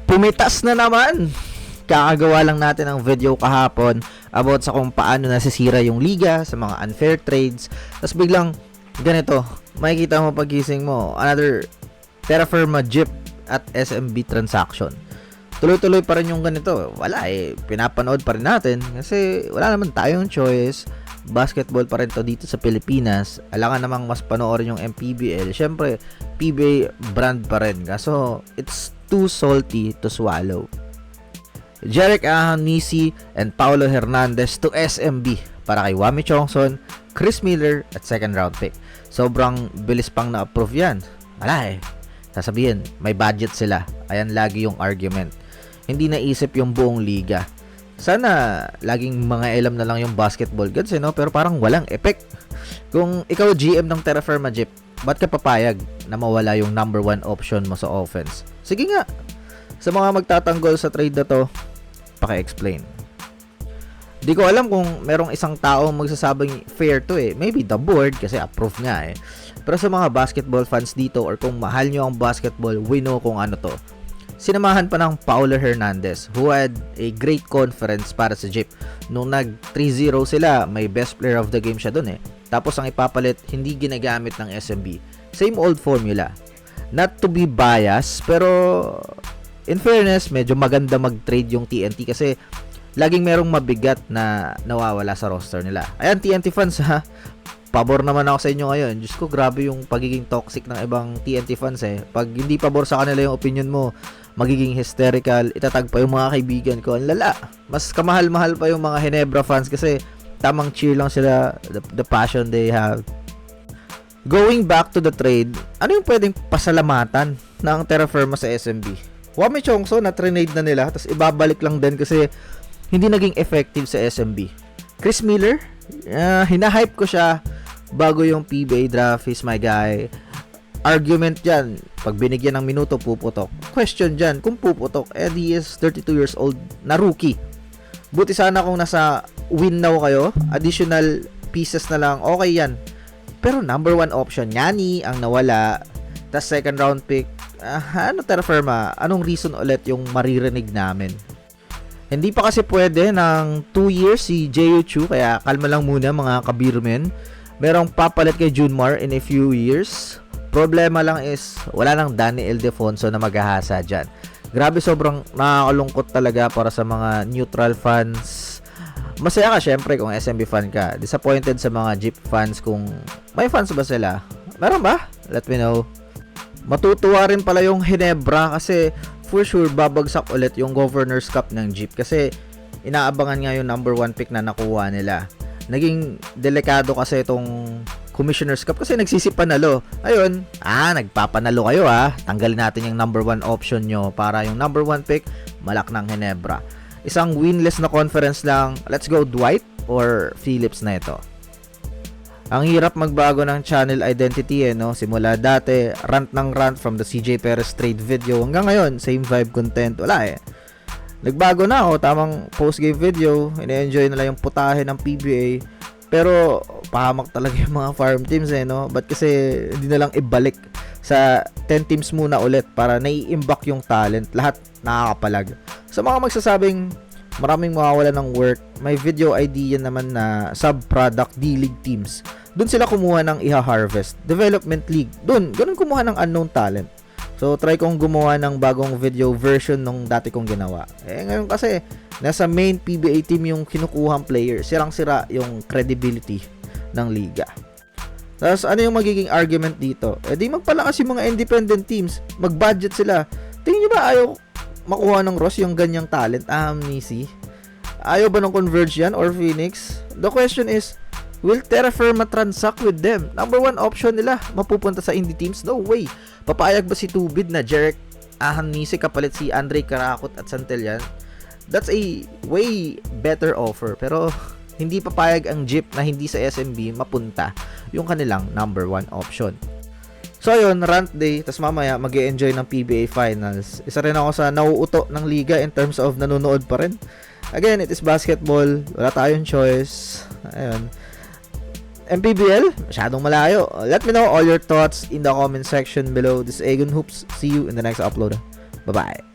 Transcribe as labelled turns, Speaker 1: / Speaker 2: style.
Speaker 1: Pumitas na naman! Kakagawa lang natin ng video kahapon about sa kung paano nasisira yung liga sa mga unfair trades. Tapos biglang ganito, makikita mo pagising mo, another Terra Firma Jeep at SMB transaction. Tuloy-tuloy pa rin yung ganito. Wala pinapanood pa rin natin kasi wala naman tayong choice. Basketball pa rin to dito sa Pilipinas. Alangan namang mas panoorin yung MPBL. Syempre, PBA brand pa rin. Kaso, it's too salty to swallow. Jerick Ahanisi and Paulo Hernandez to SMB para kay Wami Chongson, Chris Miller at second round pick. Sobrang bilis pang na-approve yan. Wala sasabihin, may budget sila. Ayan lagi yung argument. Hindi naisip yung buong liga. Sana laging mga alam na lang yung basketball gods pero parang walang effect. Kung ikaw GM ng Terra Firma Jeep, ba't ka papayag na mawala yung number 1 option mo sa offense? Sige nga. Sa mga magtatanggol sa trade na to, paki-explain. Di ko alam kung merong isang tao magsasabing fair to Maybe the board kasi approve nga Pero sa mga basketball fans dito or kung mahal nyo ang basketball, we know kung ano to. Sinamahan pa ng Paulo Hernandez who had a great conference para sa Jeep. Nung nag 3-0 sila, may best player of the game siya dun Tapos ang ipapalit, hindi ginagamit ng SMB. Same old formula. Not to be biased, pero in fairness, medyo maganda mag-trade yung TNT kasi laging merong mabigat na nawawala sa roster nila. Ayan, TNT fans pabor naman ako sa inyo ngayon. Diyos ko, grabe yung pagiging toxic ng ibang TNT fans Pag hindi pabor sa kanila yung opinion mo, magiging hysterical, itatag pa yung mga kaibigan ko. Ang lala. Mas kamahal-mahal pa yung mga Ginebra fans kasi tamang cheer lang sila, the passion they have. Going back to the trade, ano yung pwedeng pasalamatan ng Terra Firma sa SMB? Wami Chongson na trinade na nila, tapos ibabalik lang din kasi hindi naging effective sa SMB. Chris Miller, hinahype ko siya bago yung PBA draft. Is my guy. Argument dyan, pag binigyan ng minuto, puputok. Question dyan, kung puputok, he is 32 years old na rookie. Buti sana kung nasa win now kayo, additional pieces na lang, okay yan. Pero number 1 option, Yani ang nawala. Tas second round pick, Terra Firma, anong reason ulit yung maririnig namin? Hindi pa kasi pwede ng 2 years si J.U. Chu, kaya kalma lang muna mga kabirmen. Merong papalit kay Junmar in a few years. Problema lang is, wala nang Danny Ildefonso na maghahasa dyan. Grabe, sobrang nakakalungkot talaga para sa mga neutral fans. Masaya ka syempre kung SMB fan ka. Disappointed sa mga Jeep fans kung may fans ba sila. Meron ba? Let me know. Matutuwa rin pala yung Ginebra kasi for sure babagsak ulit yung Governor's Cup ng Jeep kasi inaabangan nga yung number 1 pick na nakuha nila. Naging delikado kasi itong Commissioner's Cup kasi nagsisipanalo. Ayun, nagpapanalo kayo Tanggalin natin yung number 1 option nyo para yung number 1 pick malak ng Ginebra. Isang winless na conference lang. Let's go Dwight or Phillips na ito. Ang hirap magbago ng channel identity Simula dati, rant ng rant from the CJ Perez trade video. Hanggang ngayon, same vibe content. Wala Nagbago na ako, tamang post-game video. Ine-enjoy nila yung putahe ng PBA. Pero, pahamak talaga yung mga farm teams Ba't kasi hindi na lang ibalik sa 10 teams muna ulit para nai-imbak yung talent. Lahat nakakapalag. Sa mga magsasabing maraming mawawala ng work, may video idea naman na sub-product D-League teams. Doon sila kumuha ng iha-harvest. Development League. Doon, ganun kumuha ng unknown talent. So, try kong gumawa ng bagong video version nung dati kong ginawa. Ngayon kasi, nasa main PBA team yung kinukuhang player. Sirang-sira yung credibility ng liga. Tapos, ano yung magiging argument dito? Di magpalakas yung mga independent teams. Mag-budget sila. Tingin nyo ba ayaw makuha ng Ross yung ganyang talent? Nisi. Ayaw ba ng Converge yan or Phoenix? The question is, will Terra Firma transact with them? Number 1 option nila, mapupunta sa indie teams? No way. Papayag ba si Tubid na Jerick Ahanisi kapalit si Andre Karakot at Santillan? That's a way better offer. Pero hindi papayag ang Jeep na hindi sa SMB mapunta yung kanilang number 1 option. So ayun, rant day. Tas mamaya mag-e-enjoy ng PBA Finals. Isa rin ako sa nauuto ng liga in terms of nanonood pa rin. Again, it is basketball. Wala tayong choice. Ayun. MPBL, masyadong malayo. Let me know all your thoughts in the comment section below. This is Aegon Hoops. See you in the next upload. Bye-bye.